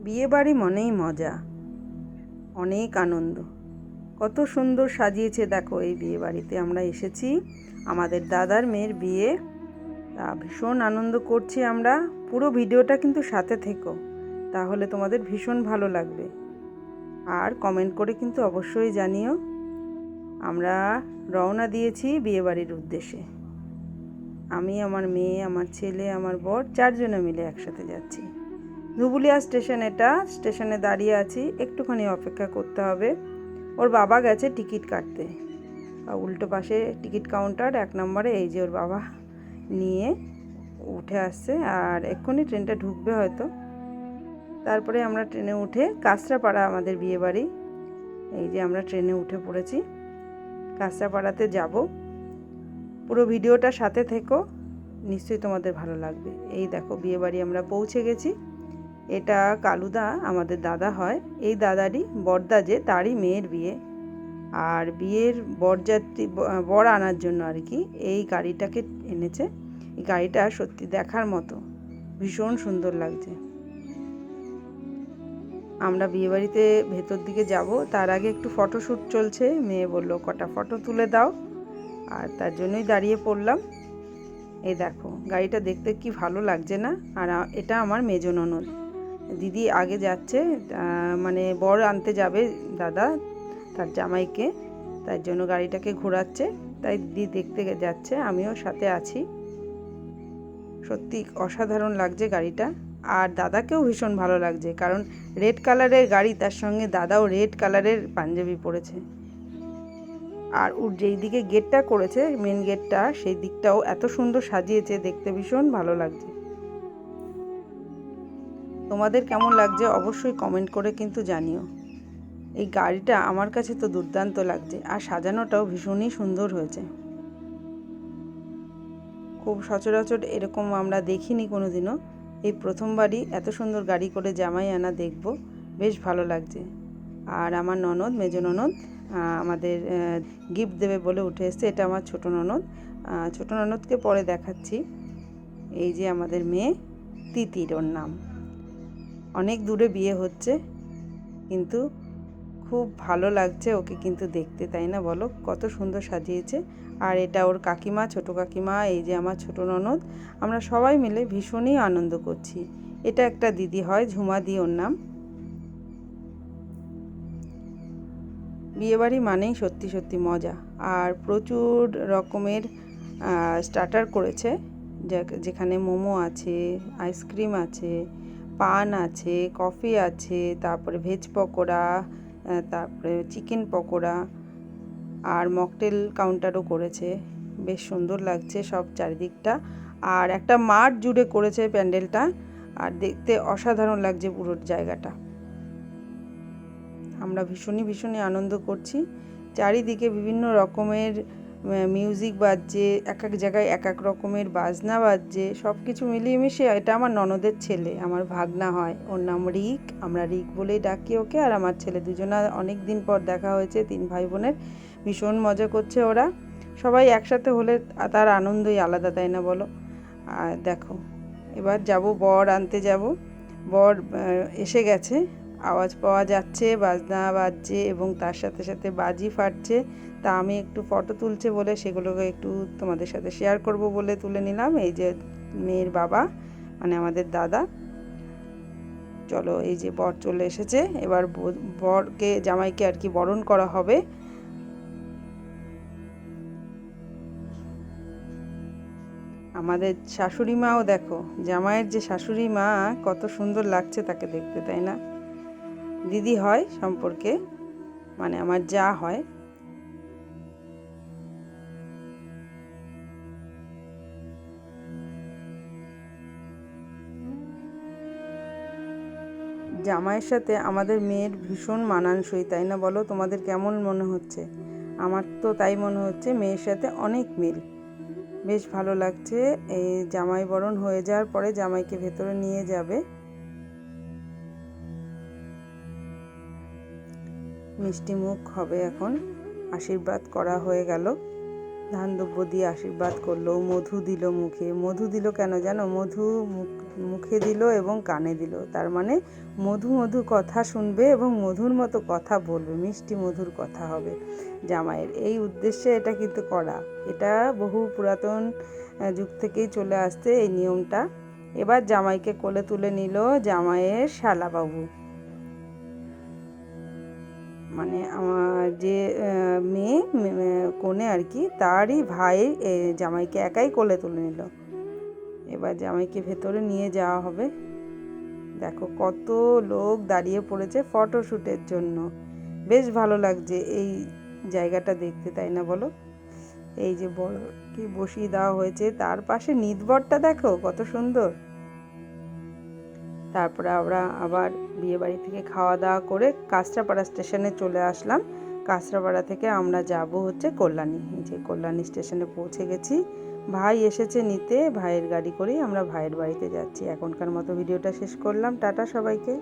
বিয়ে বাড়ি মনেই মজা, অনেক আনন্দ। কত সুন্দর সাজিয়েছে দেখো। এই বিয়ে বাড়িতে আমরা এসেছি, আমাদের দাদার মেয়ের বিয়ে। ভীষণ আনন্দ করছি আমরা। পুরো ভিডিওটা কিন্তু সাথে থেকো, তাহলে তোমাদের ভীষণ ভালো লাগবে। আর কমেন্ট করে কিন্তু অবশ্যই জানিও। আমরা রওনা দিয়েছি বিয়ে বাড়ির উদ্দেশ্যে। আমি, আমার মেয়ে, আমার ছেলে, আমার বর, 4 জনে মিলে একসাথে যাচ্ছি। ধুবুলিয়া স্টেশন, এটা স্টেশনে দাঁড়িয়ে আছি, একটুখানি অপেক্ষা করতে হবে। ওর বাবা গেছে টিকিট কাটতে, উল্টো পাশে টিকিট কাউন্টার 1 নম্বরে। এই যে ওর বাবা নিয়ে উঠে আসছে, আর এক্ষুনি ট্রেনটা ঢুকবে হয়তো। তারপরে আমরা ট্রেনে উঠে, কাঁচরাপাড়া আমাদের বিয়ে বাড়ি। এই যে আমরা ট্রেনে উঠে পড়েছি, কাঁচরাপাড়াতে যাব। পুরো ভিডিওটা সাথে থেকো, নিশ্চয়ই তোমাদের ভালো লাগবে। এই দেখো বিয়ে বাড়ি আমরা পৌঁছে গেছি। এটা কালুদা, আমাদের দাদা হয়। এই দাদারই বড়দা, যে তারই মেয়ের বিয়ে। আর বিয়ের বরযাত্রী, বর আনার জন্য আর কি এই গাড়িটাকে এনেছে। এই গাড়িটা সত্যি দেখার মতো, ভীষণ সুন্দর লাগছে। আমরা বিয়েবাড়িতে ভেতর দিকে যাব, তার আগে একটু ফটোশ্যুট চলছে। মেয়ে বলল কটা ফটো তুলে দাও, আর তার জন্যই দাঁড়িয়ে পড়লাম। এই দেখো গাড়িটা দেখতে কি ভালো লাগছে না। আর এটা আমার মেজ ননদ। দিদি আগে যাচ্ছে, মানে বর আনতে যাবে দাদা তার জামাইকে, তার জন্য গাড়িটাকে ঘোরাচ্ছে। তাই দিদি দেখতে যাচ্ছে, আমিও সাথে আছি। সত্যি অসাধারণ লাগছে গাড়িটা। আর দাদাকেও ভীষণ ভালো লাগছে, কারণ রেড কালারের গাড়ি, তার সঙ্গে দাদাও রেড কালারের পাঞ্জাবি পরেছে। আর ওর যেই দিকে গেটটা করেছে, মেন গেটটা, সেই দিকটাও এত সুন্দর সাজিয়েছে, দেখতে ভীষণ ভালো লাগছে। তোমাদের কেমন লাগছে অবশ্যই কমেন্ট করে কিন্তু জানিও। এই গাড়িটা আমার কাছে তো দুর্দান্ত লাগছে, আর সাজানোটাও ভীষণই সুন্দর হয়েছে। খুব সচরাচর এরকম আমরা দেখিনি কোনো দিনও। এই প্রথমবারই এত সুন্দর গাড়ি করে জামাই আনা দেখব, বেশ ভালো লাগছে। আর আমার ননদ, মেজ ননদ, আমাদের গিফট দেবে বলে উঠে এসছে। এটা আমার ছোটো ননদ। ছোটো ননদকে পরে দেখাচ্ছি। এই যে আমাদের মেয়ে তিতির, ওর নাম। অনেক দূরে বিয়ে হচ্ছে, কিন্তু খুব ভালো লাগছে ওকে কিন্তু দেখতে, তাই না বলো? কত সুন্দর সাজিয়েছে। আর এটা ওর কাকিমা, ছোটো কাকিমা। এই যে আমার ছোটো ননদ। আমরা সবাই মিলে ভীষণই আনন্দ করছি। এটা একটা দিদি হয়, ঝুমাদি ওর নাম। বিয়েবাড়ি মানেই সত্যি সত্যি মজা। আর প্রচুর রকমের স্টার্টার করেছে, যেখানে মোমো আছে, আইসক্রিম আছে, পান আছে, কফি আছে, তারপরে ভেজ পকোড়া, তারপরে চিকেন পকোড়া, আর মকটেল কাউন্টারও করেছে। বেশ সুন্দর লাগছে সব চারিদিকটা। আর একটা মাঠ জুড়ে করেছে প্যান্ডেলটা, আর দেখতে অসাধারণ লাগছে পুরো জায়গাটা। আমরা ভীষণই আনন্দ করছি। চারিদিকে বিভিন্ন রকমের মিউজিক বাজছে, এক এক জায়গায় এক এক রকমের বাজনা বাজছে, সব কিছু মিলিয়ে মিশিয়ে। এটা আমার ননদের ছেলে, আমার ভাগনা হয়, ওর নাম রিক। আমরা রিক বলেই ডাকি ওকে। আর আমার ছেলে, দুজনা অনেক দিন পর দেখা হয়েছে, 3 ভাই বোনের। ভীষণ মজা করছে ওরা। সবাই একসাথে হলে তার আনন্দই আলাদা, তাই না বলো? আর দেখো এবার যাব, বর আনতে যাব। বর এসে গেছে, আওয়াজ পাওয়া যাচ্ছে, বাজনা বাজছে এবং তার সাথে সাথে বাজি ফাটছে। তা আমি একটু ফটো তুলছে বলে সেগুলোকে একটু তোমাদের সাথে শেয়ার করব বলে তুলে নিলাম। এই যে মেয়ের বাবা, মানে আমাদের দাদা। চলো, এই যে বর চলে এসেছে। এবার বরকে, জামাইকে আর কি বরণ করা হবে। আমাদের শাশুড়ি মাও দেখো, জামাইয়ের যে শাশুড়ি মা, কত সুন্দর লাগছে তাকে দেখতে, তাই না? দিদি হয় সম্পর্কে, মানে আমার যা হয়। জামাইয়ের সাথে আমাদের মেয়ের ভীষণ মানানসই, তাই না বলো? তোমাদের কেমন মনে হচ্ছে? আমার তো তাই মনে হচ্ছে, মেয়ের সাথে অনেক মিল। বেশ ভালো লাগছে। এই জামাই বরণ হয়ে যাওয়ার পরে জামাইকে ভেতরে নিয়ে যাবে। মিষ্টি মুখ হবে এখন, আশীর্বাদ করা হয়ে গেল। ধান দুব্য দিয়ে আশীর্বাদ করলো, মধু দিল মুখে। মধু দিল কেন জানো? মধু মুখে দিল এবং কানে দিল, তার মানে মধু মধু কথা শুনবে এবং মধুর মতো কথা বলবে, মিষ্টি মধুর কথা হবে জামাইয়ের। এই উদ্দেশ্যে এটা কিন্তু করা, এটা বহু পুরাতন যুগ থেকেই চলে আসছে এই নিয়মটা। এবার জামাইকে কোলে তুলে নিল জামাইয়ের শালাবাবু, মানে আমার যে মেয়ে কনে আর কি, তারই ভাই জামাইকে একাই কোলে তুলে নিল। এবার জামাইকে ভেতরে নিয়ে যাওয়া হবে। দেখো কত লোক দাঁড়িয়ে পড়েছে ফটোশ্যুটের জন্য। বেশ ভালো লাগছে এই জায়গাটা দেখতে, তাই না বলো? এই যে বরকে বসিয়ে দেওয়া হয়েছে, তার পাশে নিতবরটা দেখো কত সুন্দর। তারপরে আমরা আবার বিয়েবাড়ি থেকে খাওয়া দাওয়া করে কাঁচরাপাড়া স্টেশনে চলে আসলাম। কাঁচরাপাড়া থেকে আমরা যাব হচ্ছে কল্যাণী। এই যে কল্যাণী স্টেশনে পৌঁছে গেছি। ভাই এসেছে নিতে, ভাইয়ের গাড়ি করেই আমরা ভাইয়ের বাড়িতে যাচ্ছি। এখনকার মতো ভিডিওটা শেষ করলাম। টাটা সবাইকে।